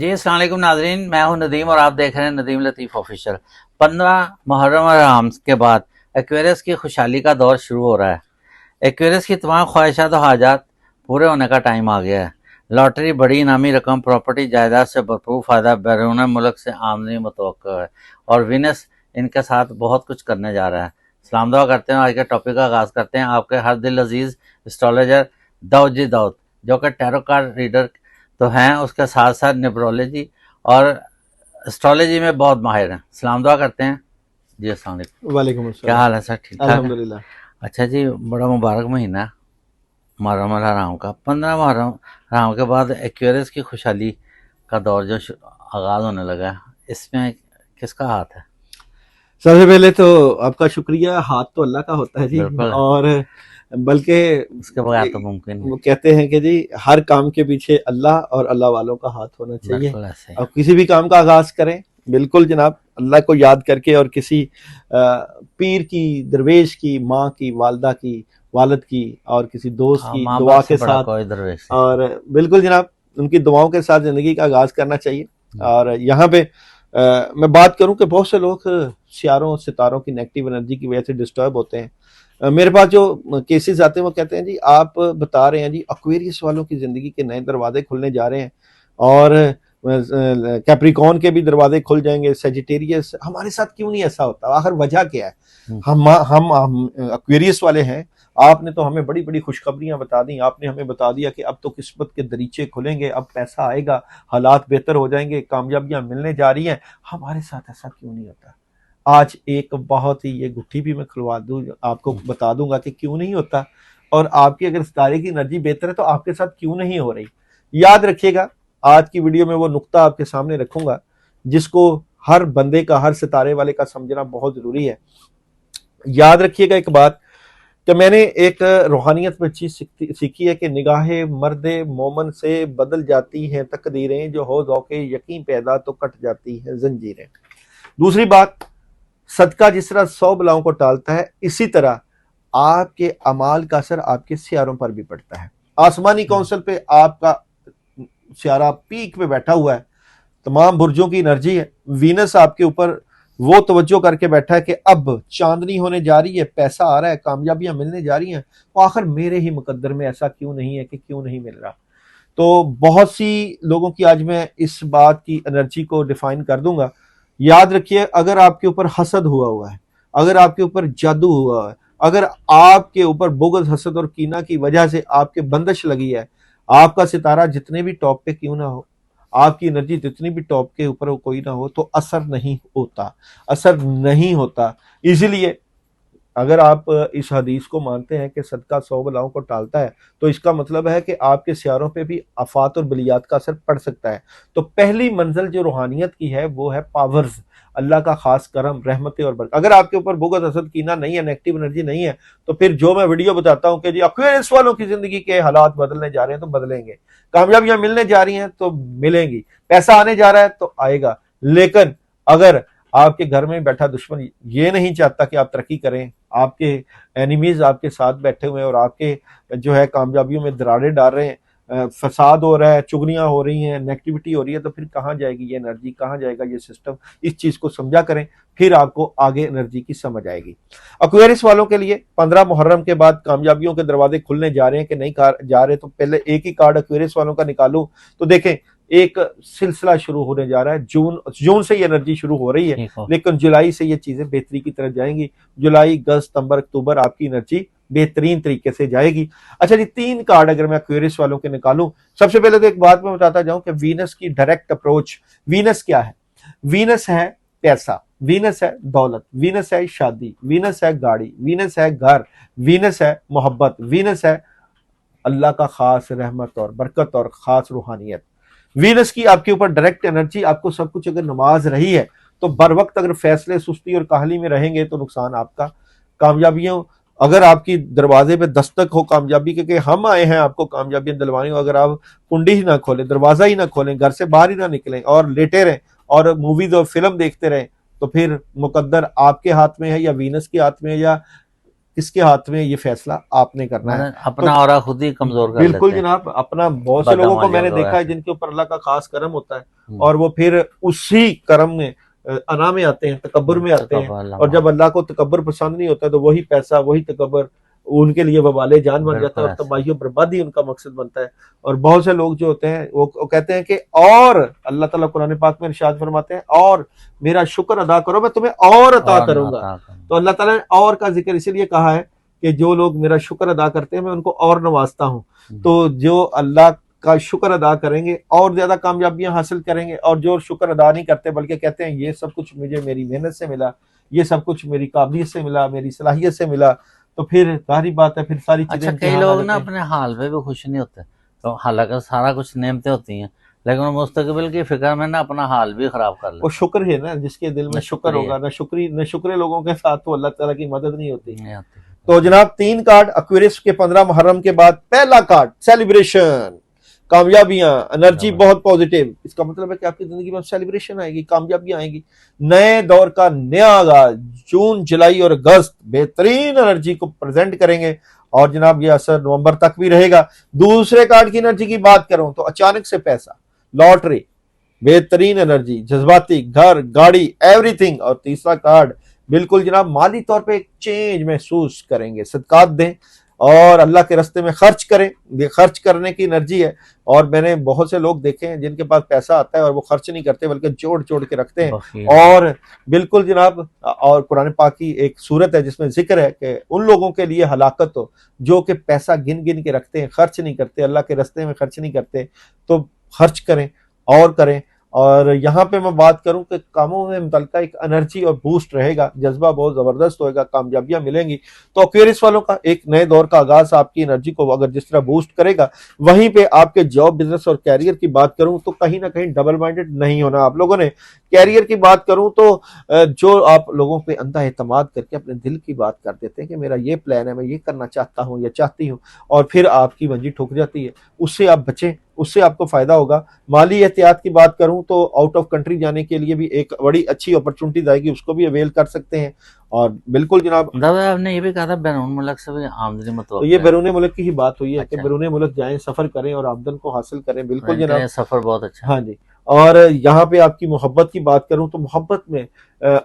जी अस्सलाम वालेकुम नाजरीन, मैं हूं नदीम और आप देख रहे हैं नदीम लतीफ़ ऑफिशियल। 15 मुहर्रम और हराम के बाद एक्वेरियस की खुशहाली का दौर शुरू हो रहा है। एक्वेरियस की तमाम ख्वाहिशात और हाजात पूरे होने का टाइम आ गया है। लॉटरी, बड़ी इनामी रकम, प्रॉपर्टी, जायदाद से भरपूर फायदा, बैरून मुल्क से आमदनी मुतवक्किल है और विनस इनके साथ बहुत कुछ करने जा रहा है। सलाम दुआ करते हैं, आज के टॉपिक का आगाज़ करते हैं। आपके हर दिल अजीज़ एस्ट्रोलॉजर दाऊद जी दाऊद, जो कि टैरो कार्ड रीडर तो हैं, उसके साथ साथ न्यूमरोलॉजी और एस्ट्रोलॉजी में बहुत माहिर हैं। सलाम दुआ करते हैं जी। अस्सलाम वालेकुम। वालेकुम क्या अस्सलाम। हाल है सर? ठीक ठाक है? अल्हम्दुलिल्लाह। अच्छा जी, बड़ा मुबारक महीना है मुहर्रम और हराम का। 15 मुहर्रम हराम के बाद एक्वेरियस की खुशहाली का दौर जो आगाज़ होने लगा है, इसमें किसका हाथ है? सबसे पहले तो आपका शुक्रिया। हाथ तो अल्लाह का होता है जी। बिल्कुल, और बल्कि उसके बगैर तो मुमकिन नहीं। वो कहते हैं कि जी हर काम के पीछे अल्लाह और अल्लाह वालों का हाथ होना चाहिए। बिल्कुल ऐसे ही। और किसी भी काम का आगाज करें बिल्कुल जनाब अल्लाह को याद करके, और किसी पीर की, दरवेश की, माँ की, वालदा की, वालद की, और किसी दोस्त हाँ, की माँ दुआ बाप से के बड़ा साथ, कोई दरवेश नहीं। और बिल्कुल जनाब उनकी दुआओं के साथ जिंदगी का आगाज करना चाहिए। और यहाँ पे मैं बात करूं कि बहुत से लोग सियारों सितारों की नेगेटिव एनर्जी की वजह से डिस्टर्ब होते हैं। मेरे पास जो केसेस आते हैं वो कहते हैं जी आप बता रहे हैं जी एक्वेरियस वालों की जिंदगी के नए दरवाजे खुलने जा रहे हैं, और कैप्रिकॉन के भी दरवाजे खुल जाएंगे, सेजिटेरियस, हमारे साथ क्यों नहीं ऐसा होता? आखिर वजह क्या है? हम एक्वेरियस वाले हैं, आपने तो हमें बड़ी बड़ी खुशखबरियां बता दी, आपने हमें बता दिया कि अब तो किस्मत के दरीचे खुलेंगे, अब पैसा आएगा, हालात बेहतर हो जाएंगे, कामयाबियां मिलने जा रही हैं, हमारे साथ ऐसा क्यों नहीं होता? आज एक बहुत ही, ये गुत्थी भी मैं खुलवा दूं, आपको बता दूंगा कि क्यों नहीं होता, और आपकी अगर सितारे की एनर्जी बेहतर है तो आपके साथ क्यों नहीं हो रही। याद रखिएगा, आज की वीडियो में वो नुक्ता आपके सामने रखूंगा जिसको हर बंदे का, हर सितारे वाले का समझना बहुत जरूरी है। याद रखिएगा एक बात कि मैंने एक रूहानियत में चीज सीखी है कि निगाहे मर्दे मोमन से बदल जाती हैं तकदीरें, जो हो ज़ौक़े यकीन पैदा तो कट जाती हैं जंजीरें। दूसरी बात, सदका जिस तरह 100 बलाओं को टालता है, इसी तरह आपके अमाल का असर आपके सियारों पर भी पड़ता है। आसमानी काउंसिल पे आपका सियारा पीक पे बैठा हुआ है, तमाम बुर्जों की एनर्जी है, वीनस आपके ऊपर वो तवज्जो करके बैठा है कि अब चांदनी होने जा रही है, पैसा आ रहा है, कामयाबियां मिलने जा रही हैं, तो आखिर मेरे ही मुकद्दर में ऐसा क्यों नहीं है कि क्यों नहीं मिल रहा। तो बहुत सी लोगों की आज मैं इस बात की एनर्जी को डिफाइन कर दूंगा। याद रखिए, अगर आपके ऊपर हसद हुआ है, अगर आपके ऊपर जादू हुआ है, अगर आपके ऊपर बुग़्ज़, हसद और कीना की वजह से आपके बंदिश लगी है, आपका सितारा जितने भी टॉप पे क्यों ना हो, आपकी एनर्जी जितनी भी टॉप के ऊपर कोई ना हो, तो असर नहीं होता, असर नहीं होता। इसीलिए अगर आप इस हदीस को मानते हैं कि सदका 100 बलाओं को टालता है, तो इसका मतलब है कि आपके सियारों पे भी आफात और बलियात का असर पड़ सकता है। तो पहली मंजिल जो रूहानियत की है वो है पावर्स, अल्लाह का खास करम, रहमतें और बरकत। अगर आपके ऊपर बुग़्ज़, हसद, कीना नहीं है, नेगेटिव एनर्जी नहीं है, तो फिर जो मैं वीडियो बताता हूं कि जी एक्वेरियस वालों की जिंदगी के हालात बदलने जा रहे हैं, तो बदलेंगे, कामयाबियां मिलने जा रही हैं तो मिलेंगी, पैसा आने जा रहा है तो आएगा। लेकिन अगर आपके घर में बैठा दुश्मन ये नहीं चाहता कि आप तरक्की करें, आपके एनिमीज आपके साथ बैठे हुए हैं और आपके जो है कामयाबियों में दरारें डाल रहे हैं, फसाद हो रहा है, चुगलियां हो रही हैं, नेगेटिविटी हो रही है, तो फिर कहाँ जाएगी ये एनर्जी, कहाँ जाएगा ये सिस्टम? इस चीज को समझा करें, फिर आपको आगे एनर्जी की समझ आएगी। एक्वेरियस वालों के लिए 15 मुहर्रम के बाद कामयाबियों के दरवाजे खुलने जा रहे हैं कि नहीं जा रहे, तो पहले एक ही कार्ड एक्वेरियस वालों का निकालूं तो देखें, एक सिलसिला शुरू होने जा रहा है। जून से ये एनर्जी शुरू हो रही है, लेकिन जुलाई से ये चीजें बेहतरी की तरफ जाएंगी। जुलाई, अगस्त, सितंबर, अक्टूबर आपकी एनर्जी बेहतरीन तरीके से जाएगी। अच्छा जी, 3 कार्ड अगर मैं एक्वेरियस वालों के निकालूं, सबसे पहले तो एक बात मैं बताता जाऊं कि वीनस की डायरेक्ट अप्रोच, वीनस क्या है? वीनस है पैसा, वीनस है दौलत, वीनस है शादी, वीनस है गाड़ी, वीनस है घर, वीनस है मोहब्बत, वीनस है अल्लाह का खास रहमत और बरकत और खास रूहानियत। वीनस की आपके ऊपर डायरेक्ट एनर्जी, आपको सब कुछ अगर नमाज रही है तो बर वक्त अगर फैसले सुस्ती और काहली में रहेंगे तो नुकसान आपका। कामयाबियों अगर आपकी दरवाजे पे दस्तक हो कामयाबी के, हम आए हैं आपको कामयाबियां दिलवाने, अगर आप कुंडी ही ना खोलें, दरवाजा ही ना खोलें, घर से बाहर ही ना निकलें और लेटे रहें और मूवीज और फिल्म देखते रहें, तो फिर मुकद्दर आपके हाथ में है या वीनस के हाथ में है या किसके हाथ में, ये फैसला आपने करना है। मतलब अपना और खुद ही कमजोर कर बिल्कुल लेते हैं। जनाब, अपना बहुत से लोगों को मैंने देखा है जिनके ऊपर अल्लाह का खास करम होता है और वो फिर उसी करम में अना में आते हैं, तकब्बुर में आते हैं। और जब अल्लाह को तकब्बुर पसंद नहीं होता है तो वही पैसा, वही तकब्बुर उनके लिए वबाले जान बन जाता है और तबाही और बर्बादी उनका मकसद बनता है। और बहुत से लोग जो होते हैं वो कहते हैं कि और अल्लाह ताला कुरान पाक में इरशाद फरमाते हैं, और मेरा शुक्र अदा करो मैं तुम्हें और अता करूंगा। तो अल्लाह ताला ने और का जिक्र इसीलिए कहा है कि जो लोग मेरा शुक्र अदा करते हैं मैं उनको और नवाजता हूं। तो जो अल्लाह का शुक्र अदा करेंगे और ज्यादा कामयाबियां हासिल करेंगे, और जो शुक्र अदा नहीं करते बल्कि कहते हैं ये सब कुछ मुझे मेरी मेहनत से मिला, ये सब कुछ मेरी काबिलियत से मिला, मेरी सलाहियत से मिला, तो फिर सारी बात है, फिर सारी चीजें। अच्छा, कई लोग ना अपने हाल पे भी खुश नहीं होते, तो हालांकि सारा कुछ नेमतें होती हैं, लेकिन मुस्तकबिल की फिक्र में ना अपना हाल भी खराब कर ले। वो शुक्र है ना, जिसके दिल में शुक्र होगा, न शुक्र लोगों के साथ तो अल्लाह ताला की मदद नहीं होती। तो जनाब 3 कार्ड एक्वेरियस के 15 मुहर्रम के बाद। पहला कार्ड सेलिब्रेशन, कामयाबियां, एनर्जी बहुत पॉजिटिव। इसका मतलब है कि आपकी जिंदगी में सेलिब्रेशन आएगी, कामयाबियां आएंगी, नए दौर का नया आगाज। जून, जुलाई और अगस्त बेहतरीन एनर्जी को प्रेजेंट करेंगे और जनाब ये असर नवंबर तक भी रहेगा। दूसरे कार्ड की एनर्जी की बात करूं तो अचानक से पैसा, लॉटरी, बेहतरीन एनर्जी, जज्बाती, घर, गाड़ी, एवरीथिंग। और तीसरा कार्ड बिल्कुल जनाब माली तौर पे एक चेंज महसूस करेंगे। सदकात दें और अल्लाह के रास्ते में खर्च करें, ये खर्च करने की एनर्जी है। और मैंने बहुत से लोग देखे हैं जिनके पास पैसा आता है और वो खर्च नहीं करते बल्कि जोड़ जोड़ के रखते हैं। और बिल्कुल जनाब, और कुरान पाक की एक सूरत है जिसमें जिक्र है कि उन लोगों के लिए हलाकत हो जो कि पैसा गिन गिन के रखते हैं, खर्च नहीं करते, अल्लाह के रास्ते में खर्च नहीं करते। तो खर्च करें और करें। और यहाँ पे मैं बात करूं कि कामों में मुतल्लिका एक एनर्जी और बूस्ट रहेगा, जज्बा बहुत जबरदस्त होएगा, कामयाबियां मिलेंगी। तो एक्वेरियस वालों का एक नए दौर का आगाज आपकी एनर्जी को अगर जिस तरह बूस्ट करेगा, वहीं पे आपके जॉब, बिजनेस और कैरियर की बात करूं तो कहीं ना कहीं डबल माइंडेड नहीं होना आप लोगों ने। कैरियर की बात करूं तो जो आप लोगों पे अंधा एतमाद करके अपने दिल की बात कर देते हैं कि मेरा ये प्लान है, मैं ये करना चाहता हूं या चाहती हूं, और फिर आपकी मंजी ठुक जाती है, उससे आप बचें, उससे आपको फायदा होगा। माली एहतियात की बात करूं तो आउट ऑफ कंट्री जाने के लिए भी एक बड़ी अच्छी अपॉर्चुनिटीज आएगी, उसको भी अवेल कर सकते हैं। और बिल्कुल जनाब, दादा आपने ये भी कहा था बैरून मुल्क से भी आमदनी मतलब, तो ये बैरून मुल्क की ही बात हुई है कि बैरून मुल्क जाएं, सफर करें और आमदन को हासिल करें। बिल्कुल जनाब, सफर बहुत अच्छा। हाँ जी। और यहाँ पे आपकी मोहब्बत की बात करूं तो मोहब्बत में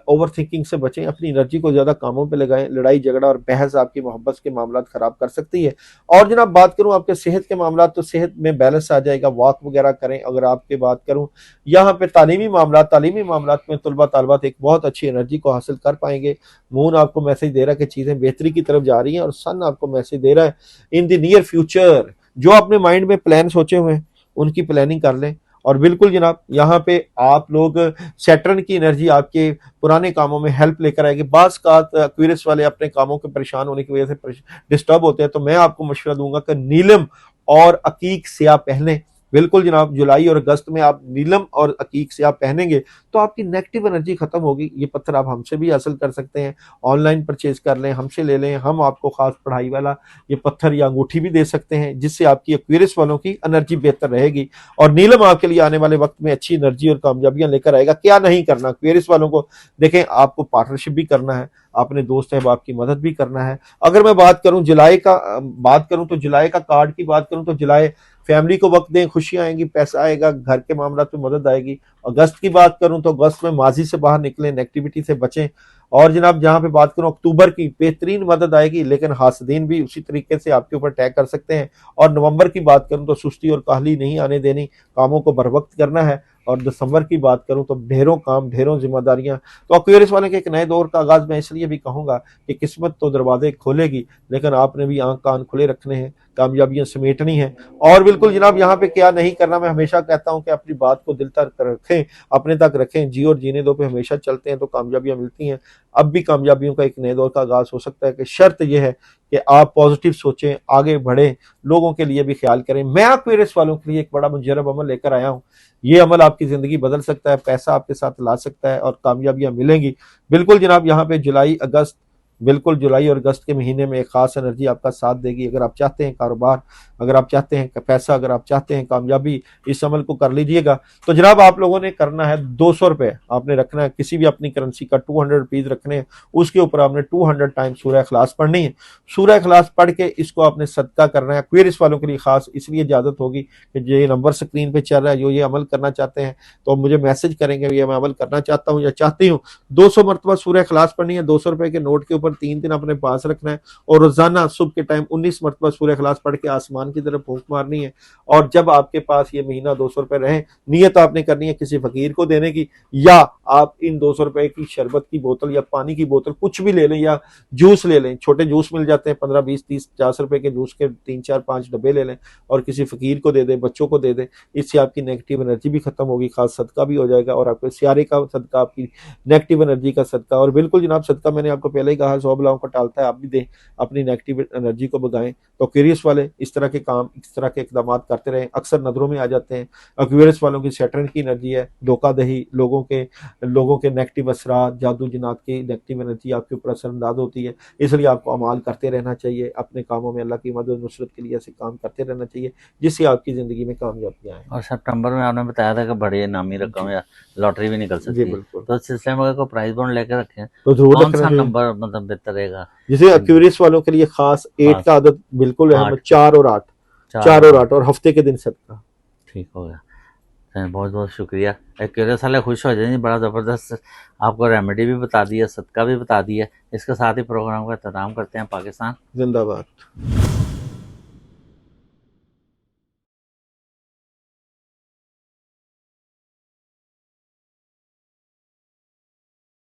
ओवर थिंकिंग से बचें, अपनी एनर्जी को ज्यादा कामों पे लगाएं। लड़ाई झगड़ा और बहस आपकी मोहब्बत के मामला खराब कर सकती है। और जनाब बात करूं आपके सेहत के मामला, तो सेहत में बैलेंस आ जाएगा, वॉक वगैरह करें। अगर आपकी बात करूं यहाँ पे तालीमी मामला में तलबा तालबात एक बहुत अच्छी एनर्जी को हासिल कर पाएंगे। मून आपको मैसेज दे रहा है कि चीजें बेहतरी की तरफ जा रही हैं, और सन आपको मैसेज दे रहा है इन द नियर फ्यूचर जो अपने माइंड में प्लान सोचे हुए हैं उनकी प्लानिंग कर लें। और बिल्कुल जनाब यहाँ पे आप लोग सैटर्न की एनर्जी आपके पुराने कामों में हेल्प लेकर आएगी। बास का एक्वेरियस वाले अपने कामों के परेशान होने की वजह से डिस्टर्ब होते हैं, तो मैं आपको मशवरा दूंगा कि नीलम और अकीक स्याह पहने। बिल्कुल जनाब, जुलाई और अगस्त में आप नीलम और अकीक स्याह पहनेंगे तो आपकी नेगेटिव एनर्जी खत्म होगी। ये पत्थर आप हमसे भी हासिल कर सकते हैं, ऑनलाइन परचेज कर लें, हमसे ले लें, हम आपको खास पढ़ाई वाला ये पत्थर या अंगूठी भी दे सकते हैं, जिससे आपकी एक्वेरियस वालों की एनर्जी बेहतर रहेगी। और नीलम आपके लिए आने वाले वक्त में अच्छी एनर्जी और कामयाबियां लेकर आएगा। क्या नहीं करना एक्वेरियस वालों को, देखें आपको पार्टनरशिप भी करना है, अपने दोस्त अहबाब की मदद भी करना है। अगर मैं बात करूं जुलाई तो जुलाई का कार्ड की बात करूं तो जुलाई फैमिली को वक्त दें, खुशियां आएंगी, पैसा आएगा, घर के मामला में मदद आएगी। अगस्त की बात करूं तो अगस्त में माजी से बाहर निकलें, नेगेटिविटी से बचें। और जनाब जहां पे बात करूं अक्टूबर की, बेहतरीन मदद आएगी, लेकिन हासदीन भी उसी तरीके से आपके ऊपर अटैक कर सकते हैं। और नवंबर की बात करूं तो सुस्ती और काहली नहीं आने देनी, कामों को बर वक्त करना है। और दिसंबर की बात करूं तो ढेरों काम, ढेरों जिम्मेदारियां। तो एक्वेरियस वाले के एक नए दौर का आगाज मैं इसलिए भी कहूंगा कि किस्मत तो दरवाजे खोलेगी, लेकिन आपने भी आंख कान खुले रखने हैं, कामयाबियां समेटनी है। और बिल्कुल जनाब यहाँ पे क्या नहीं करना, मैं हमेशा कहता हूं कि अपनी बात को दिल तक रखें, अपने तक रखें, जी और जीने दो पे हमेशा चलते हैं तो कामयाबियां मिलती हैं। अब भी कामयाबियों का एक नए दौर का आगाज हो सकता है कि शर्त यह है कि आप पॉजिटिव सोचें, आगे बढ़ें, लोगों के लिए भी ख्याल करें। मैं एक्वेरियस वालों के लिए एक बड़ा मुजरब अमल लेकर आया हूं। ये अमल आपकी जिंदगी बदल सकता है, पैसा आपके साथ ला सकता है और कामयाबियां मिलेंगी। बिल्कुल जनाब, यहाँ पे जुलाई, अगस्त बिल्कुल जुलाई और अगस्त के महीने में एक खास एनर्जी आपका साथ देगी। अगर आप चाहते हैं कारोबार, अगर आप चाहते हैं पैसा, अगर आप चाहते हैं कामयाबी, इस अमल को कर लीजिएगा। तो जनाब आप लोगों ने करना है 200 रुपये आपने रखना है, किसी भी अपनी करेंसी का 200 रुपीज़ रखने हैं। उसके ऊपर आपने 200 टाइम्स सूरह इखलास पढ़नी है। सूरह इखलास पढ़ के इसको आपने सदका करना है। क्वेरिस वालों के लिए खास इसलिए इजाजत होगी कि ये नंबर स्क्रीन पे चल रहा है, जो ये अमल करना चाहते हैं तो मुझे मैसेज करेंगे, ये मैं अमल करना चाहता हूँ या चाहती हूँ। 200 मरतबा सूरह इखलास पढ़नी है। 200 रुपए के नोट के ऊपर 3 दिन अपने पास रखना है और रोजाना सुबह के टाइम 19 मरतबा सूरह इखलास पढ़ के आसमान की तरफ फूंक मारनी है। और जब आपके पास ये महीना 200 रुपए रहे, नियत आपने करनी है किसी फकीर को देने की, या आप इन 200 रुपए की शरबत की बोतल या पानी की बोतल कुछ भी ले लें, या जूस ले लें। छोटे जूस मिल जाते हैं 15, 20, 30, 50 रुपए के जूस के 3, 4, 5 डब्बे ले लें और किसी फकीर को दे दें, बच्चों को दे दें। इससे आपकी नेगेटिव एनर्जी भी खत्म होगी, खास सदका भी हो जाएगा और आपके सियारे का सदका, आपकी नेगेटिव एनर्जी का सदका। और बिल्कुल जनाब सदका मैंने आपको पहले ही कहा 100 बलाओं को टालता है, आप भी दें, अपनी नेगेटिव एनर्जी को भगाएं। तो क्यूरियस वाले इस तरह के काम, इस तरह के इकदाम करते रहें, अक्सर नजरों में आ जाते हैं। एक्वेरियस वालों की सैटर्न की एनर्जी है, धोखाधही, लोगों के नेगेटिव असरात, जादू जिन्नात की नेगेटिव एनर्जी आपके ऊपर असरअंदाज होती है। इसलिए आपको अमाल करते रहना चाहिए, अपने कामों में अल्लाह की मदद नुसरत के लिए ऐसे काम करते रहना चाहिए जिससे आपकी जिंदगी में कामयाबियां आए। और सितंबर में आपने बताया था कि बड़ी इनामी रकम या लॉटरी भी निकल सकती जी है, बिल्कुल, तो इस सिलसिले में अगर कोई प्राइस बॉन्ड लेकर रखें तो जरूर कौन रखना सा चाहिए। नंबर मतलब बेहतर रहेगा? जैसे एक्यूरियस वालों के लिए खास 8 का आदत बिल्कुल है, 8 4 और 8, 4 और 8 और हफ्ते के दिन सदका। ठीक हो गया। बहुत बहुत शुक्रिया। एक्यूरेस वाले खुश हो जाएंगे, बड़ा ज़बरदस्त आपको रेमेडी भी बता दी है, सदका भी बता दी है। इसके साथ ही प्रोग्राम का एहतमाम करते हैं। पाकिस्तान जिंदाबाद।